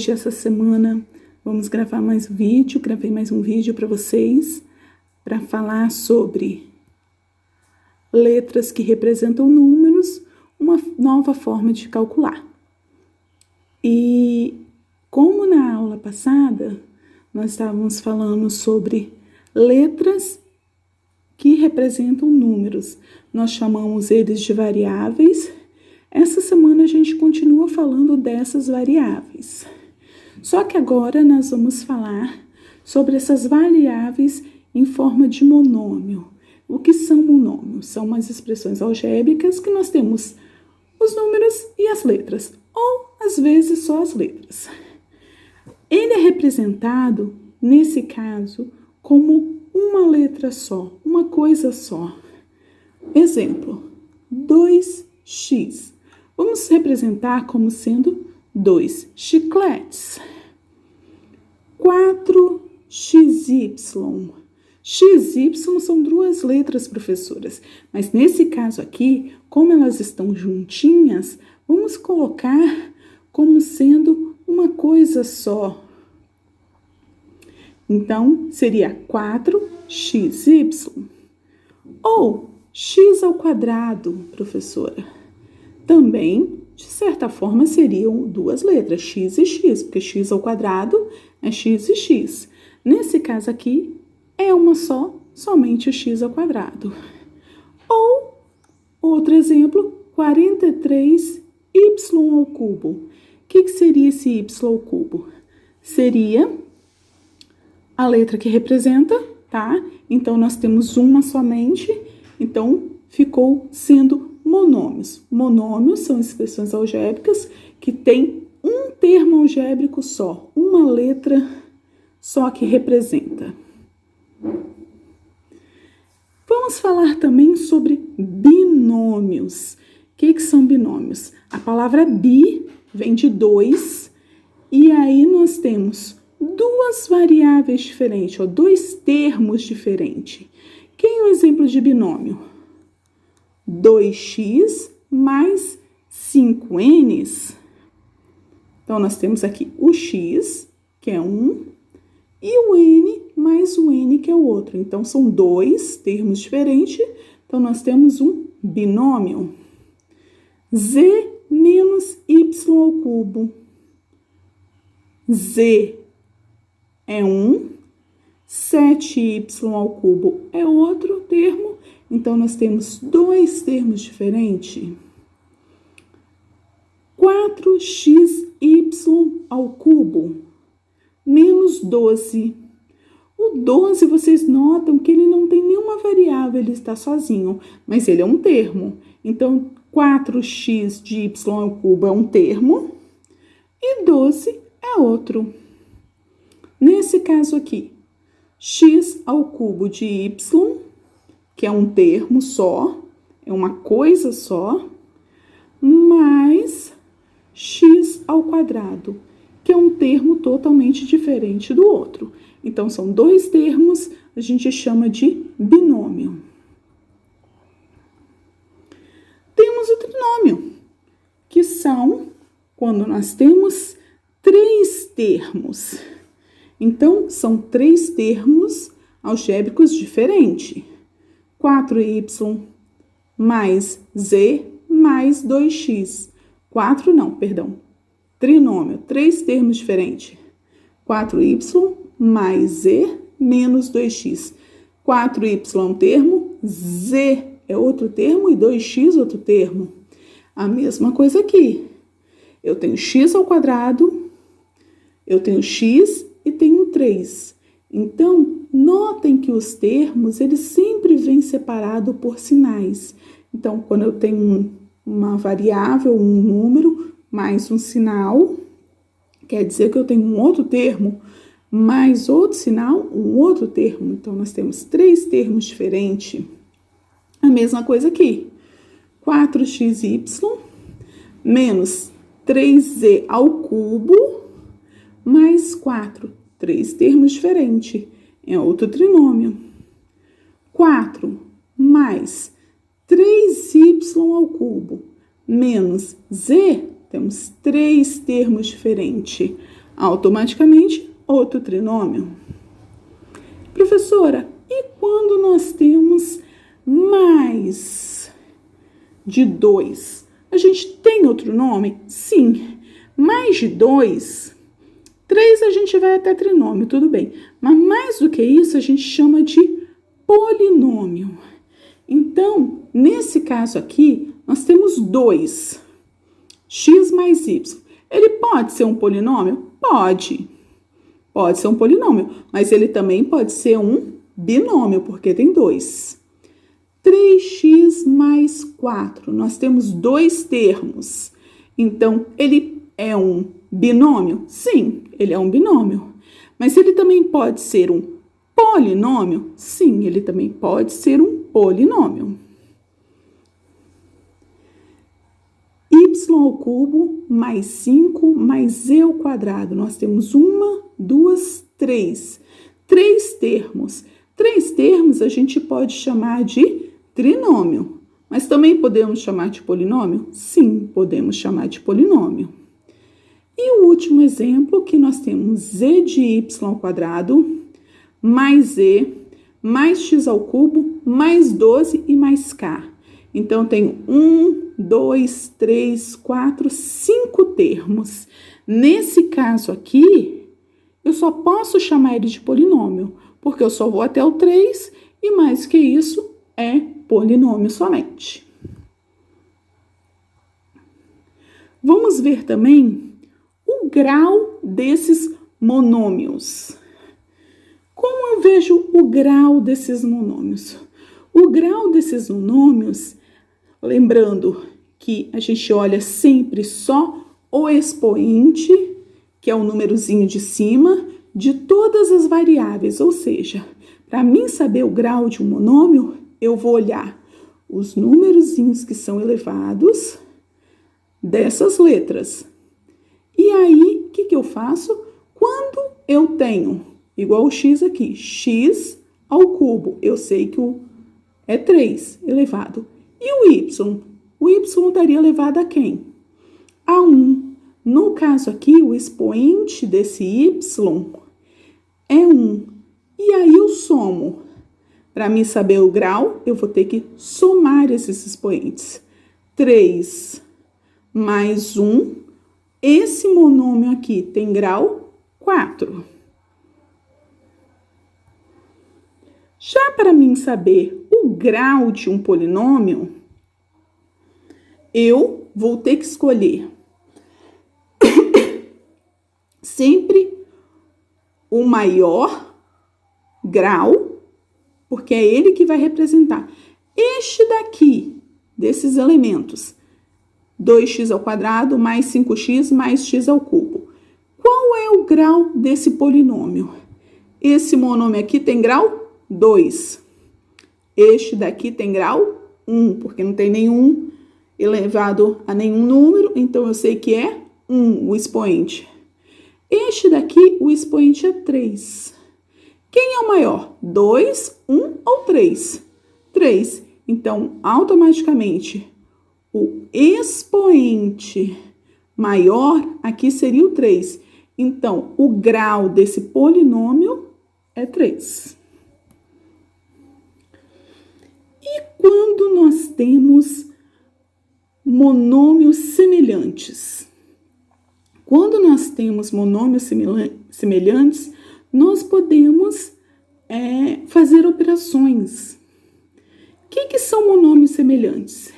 Hoje, essa semana, vamos gravar mais um vídeo. Gravei mais um vídeo para vocês para falar sobre letras que representam números, uma nova forma de calcular. E como na aula passada nós estávamos falando sobre letras que representam números, nós chamamos eles de variáveis. Essa semana a gente continua falando dessas variáveis. Só que agora nós vamos falar sobre essas variáveis em forma de monômio. O que são monômios? São umas expressões algébricas que nós temos os números e as letras, ou às vezes só as letras. Ele é representado, nesse caso, como uma letra só, uma coisa só. Exemplo, 2x. Vamos representar como sendo 2 chicletes. 4xy. XY são duas letras, professoras, mas nesse caso aqui, como elas estão juntinhas, vamos colocar como sendo uma coisa só. Então, seria 4xy. Ou x², professora. Também, de certa forma, seriam duas letras, x e x, porque x² é x e x. Nesse caso aqui, é uma só, somente o x². Ou, outro exemplo, 43y². O que seria esse y²? Seria a letra que representa, tá? Então, nós temos uma somente, então ficou sendo monômios. Monômios são expressões algébricas que têm um termo algébrico só, uma letra só que representa. Vamos falar também sobre binômios. O que são binômios? A palavra bi vem de 2, e aí nós temos duas variáveis diferentes, ou dois termos diferentes. Quem é o exemplo de binômio? 2x mais 5n. Então, nós temos aqui o x, que é um, e o n mais o n, que é o outro. Então, são dois termos diferentes. Então, nós temos um binômio. Z menos y². Z é um, 7y² é outro termo. Então, nós temos dois termos diferentes. 4xy² menos 12. O 12, vocês notam que ele não tem nenhuma variável, ele está sozinho, mas ele é um termo. Então, 4x de y² é um termo e 12 é outro. Nesse caso aqui, x² de y, que é um termo só, é uma coisa só, mais x², que é um termo totalmente diferente do outro. Então, são dois termos, a gente chama de binômio. Temos o trinômio, que são quando nós temos três termos. Então, são três termos algébricos diferentes. 4y mais z mais 2x. Trinômio, três termos diferentes. 4y mais z menos 2x. 4y é um termo, z é outro termo e 2x outro termo. A mesma coisa aqui. Eu tenho x², eu tenho x e tenho 3. Então, notem que os termos, eles sempre vêm separados por sinais. Então, quando eu tenho uma variável, um número, mais um sinal, quer dizer que eu tenho um outro termo, mais outro sinal, um outro termo. Então, nós temos três termos diferentes. A mesma coisa aqui. 4xy menos 3z² mais 4. Três termos diferentes. É outro trinômio. 4 mais 3y² menos z, temos três termos diferentes. Automaticamente, outro trinômio. Professora, e quando nós temos mais de 2? A gente tem outro nome? Sim. Mais de 2, 3 a gente vai até trinômio, tudo bem. Mas mais do que isso, a gente chama de polinômio. Então, nesse caso aqui, nós temos 2. X mais Y. Ele pode ser um polinômio? Pode. Pode ser um polinômio, mas ele também pode ser um binômio, porque tem 2. 3x mais 4. Nós temos 2 termos. Então, ele é um binômio? Sim, ele é um binômio. Mas ele também pode ser um polinômio? Sim, ele também pode ser um polinômio. Y ao cubo mais 5 mais z ao quadrado. Nós temos 1, 2, 3. 3 termos. 3 termos a gente pode chamar de trinômio. Mas também podemos chamar de polinômio? Sim, podemos chamar de polinômio. E o último exemplo que nós temos z de y ao quadrado mais z mais x ao cubo mais 12 e mais k. Então, tem 1, 2, 3, 4, 5 termos. Nesse caso aqui, eu só posso chamar ele de polinômio, porque eu só vou até o 3 e mais que isso é polinômio somente. Vamos ver também o grau desses monômios. Como eu vejo o grau desses monômios? O grau desses monômios, lembrando que a gente olha sempre só o expoente, que é o númerozinho de cima, de todas as variáveis. Ou seja, para mim saber o grau de um monômio, eu vou olhar os númerozinhos que são elevados dessas letras. E aí, o que eu faço? Quando eu tenho, igual o x aqui, x ao cubo, eu sei que é 3 elevado. E o y? O y estaria elevado a quem? A 1. No caso aqui, o expoente desse y é 1. E aí eu somo. Para mim saber o grau, eu vou ter que somar esses expoentes. 3 mais 1. Esse monômio aqui tem grau 4. Já para mim saber o grau de um polinômio, eu vou ter que escolher sempre o maior grau, porque é ele que vai representar. Este daqui, desses elementos, 2x ao quadrado mais 5x mais x ao cubo. Qual é o grau desse polinômio? Esse monômio aqui tem grau 2. Este daqui tem grau 1, porque não tem nenhum elevado a nenhum número, então eu sei que é 1 o expoente. Este daqui, o expoente é 3. Quem é o maior? 2, 1 ou 3? 3. Então, automaticamente, o expoente maior aqui seria o 3. Então, o grau desse polinômio é 3. E quando nós temos monômios semelhantes? Quando nós temos monômios semelhantes, nós podemos fazer operações. O que são monômios semelhantes?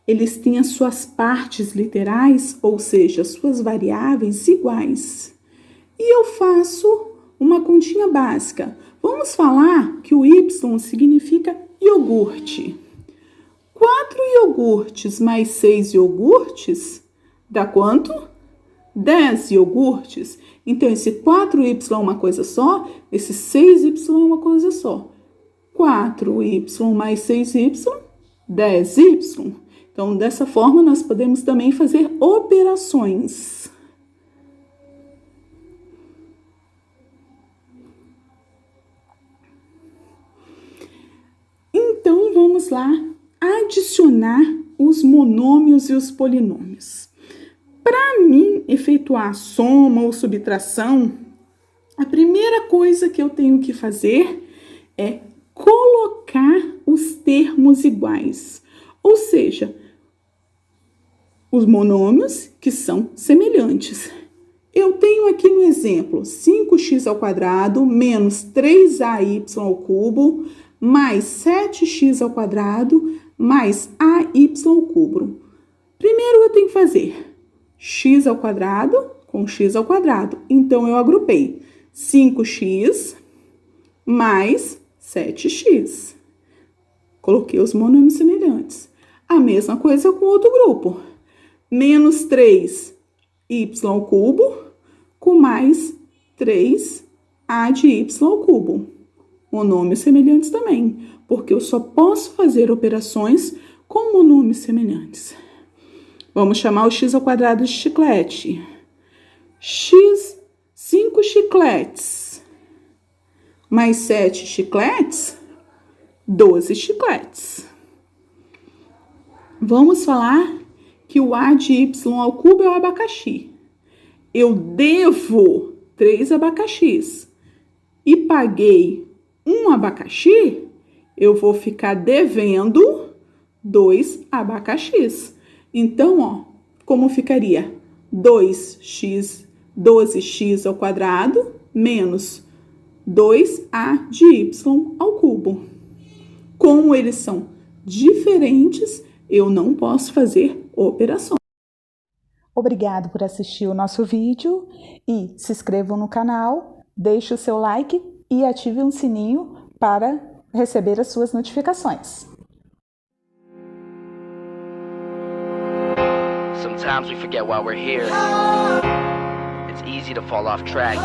Eles têm as suas partes literais, ou seja, as suas variáveis iguais. E eu faço uma continha básica. Vamos falar que o y significa iogurte. 4 iogurtes mais 6 iogurtes dá quanto? 10 iogurtes. Então, esse 4y é uma coisa só, esse 6y é uma coisa só. 4y mais 6y, 10y. Então, dessa forma, nós podemos também fazer operações. Então, vamos lá adicionar os monômios e os polinômios. Para mim efetuar soma ou subtração, a primeira coisa que eu tenho que fazer é colocar os termos iguais, ou seja, os monômios que são semelhantes. Eu tenho aqui no exemplo 5x² menos 3ay ao cubo mais 7x² mais ay ao cubo. Primeiro eu tenho que fazer x² com x². Então, eu agrupei 5x mais 7x. Coloquei os monômios semelhantes. A mesma coisa com outro grupo. Menos 3y ao cubo com mais 3a de y ao cubo. Monômios semelhantes também, porque eu só posso fazer operações com monômios semelhantes. Vamos chamar o x² de chiclete. 5 chicletes mais 7 chicletes, 12 chicletes. Vamos falar que o a de y ao cubo é o abacaxi. Eu devo 3 abacaxis e paguei um abacaxi, eu vou ficar devendo 2 abacaxis. Então, ó, como ficaria? 12x² menos 2a de y ao cubo. Como eles são diferentes, eu não posso fazer operações. Obrigado por assistir o nosso vídeo e se inscrevam no canal, deixe o seu like e ative o sininho para receber as suas notificações. Sometimes we forget why we're here. It's easy to fall off track.